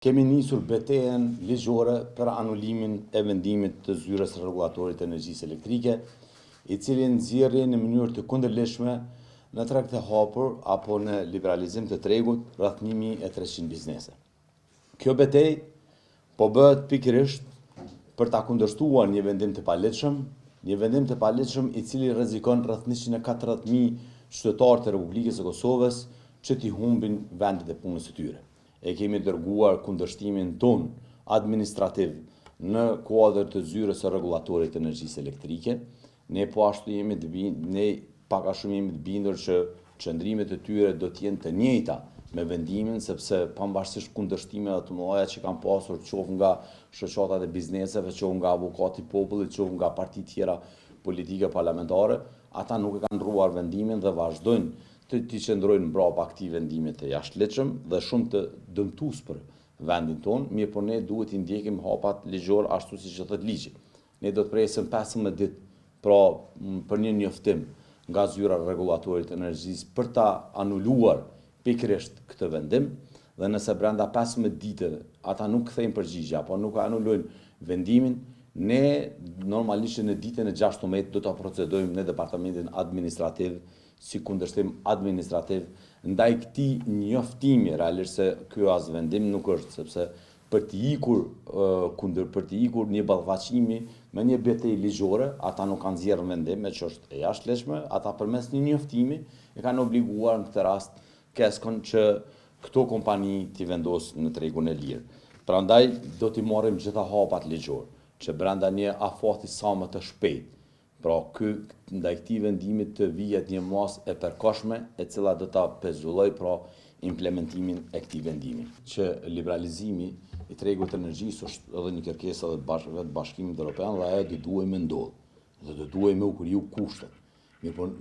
Kemi nisur betejën ligjore për anulimin e vendimit të zyrës rregullatorit të energjisë elektrike, i cili nxjerrje në mënyrë të kundërlishme në treg të hapur apo në liberalizim të tregut rreth 1300 biznese. Kjo betejë po bëhet pikërisht për ta kundërshtuar një vendim të paligjshëm, i cili rrezikon rreth 140.000 qytetarë të Republikës së Kosovës që t'i humbin vendet e punës së tyre. E kemi dërguar kundërshtimin ton administrativ në kuadër të zyrës së rregullatorit të energjisë elektrike. Ne po ashtu ne pak a shumë jemi të bindur që qëndrimet e tyre do të jenë të njëjta me vendimin, sepse pavarësisht kundërshtimeve të mëdha që kanë pasur qoftë nga shoqatat e bizneseve, qoftë nga avokati i popullit, qoftë nga partitë tjera politike parlamentare, ata nuk e kanë ndrruar vendimin dhe vazhdojnë të qëndrojnë mbrapa këtij vendimi të jashtëligjshëm dhe shumë të dëmtues për vendin tonë, mirë po ne duhet i ndjekim hapat ligjor ashtu siç e thotë ligji. Ne do të presim 15 ditë për një njoftim nga zyra rregullatorit të energjisë për ta anuluar pikërisht këtë vendim, dhe nëse brenda 15 ditëve ata nuk kthejnë përgjigje apo nuk anulojnë vendimin, ne normalisht në ditën e 16 do ta procedojmë në departamentin administrativ si kundërshtim administrativ ndaj këtij njoftimi, realisht se ky as vendim nuk është, sepse për të ikur një ballafaqimi me një betejë ligjore, ata nuk kanë nxjerrë vendim, që është e jashtëligjshme, ata përmes një njoftimi e kanë obliguar në këtë rast KESCO-n që këto kompani t'i vendosë në tregun e lirë. Prandaj do t'i marrim gjitha hapat ligjor, që brenda një afati sa më të shpejtë, pra ndaj këtij vendimit të vihet një masë e përkohshme e cila do ta pezulloj implementimin e këtij vendimi. Që liberalizimi i tregut të energjisë është edhe një kërkesë edhe të Bashkimit Evropian dhe ajo do duhet me ndodhë dhe do duhet me u kriju kushtet.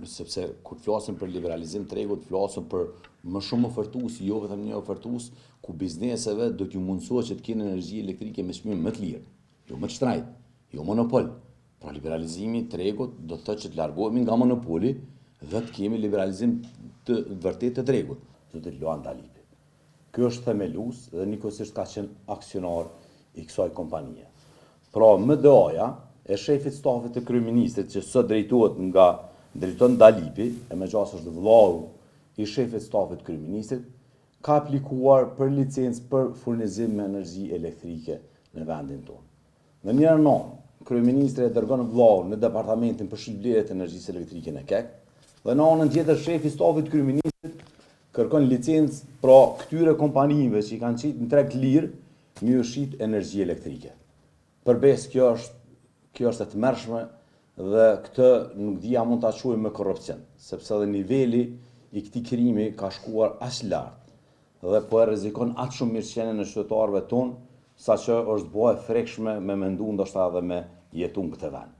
Sepse kur flasim për liberalizim të tregut, flasim për më shumë ofertues, jo vetëm një ofertues ku bizneseve do t'ju mundësohet që të kenë energji elektrike me çmim më të lirë, jo më të shtrejtë, jo monopol. Pra liberalizimi i tregut do të thotë që të largohemi nga monopoli dhe të kemi liberalizim të vërtetë të tregut. Zotit Luan Dalipi. Ky është themelues dhe njëkohësisht ka qenë aksionar i kësaj kompanie. Pra MDA-ja e shefit stafit të kryeministrit që sot drejton Dalipi, e megjithëse është vllau i shefit stafit të kryeministrit, ka aplikuar për licencë për furnizim me energji elektrike në vendin tonë. Në një anë, kryeministri e dërgon vllaun në departamentin për shitblerje të energjisë elektrike në KEK, dhe në anën tjetër shefi i stafit të kryeministrit kërkon licencë pra këtyre kompanive që i kanë qitë në treg të lirë me u shit energji elektrike. Përbes kjo është e tmerrshme dhe këtë nuk dia mund ta quajmë me korrupsion, sepse edhe niveli i këtij krimi ka shkuar aq lart dhe po e rrezikon aq shumë mirëqenien e qytetarëve tonë, saqë është bërë e frekshme me mendu ndoshta edhe me jetu në këtë vend.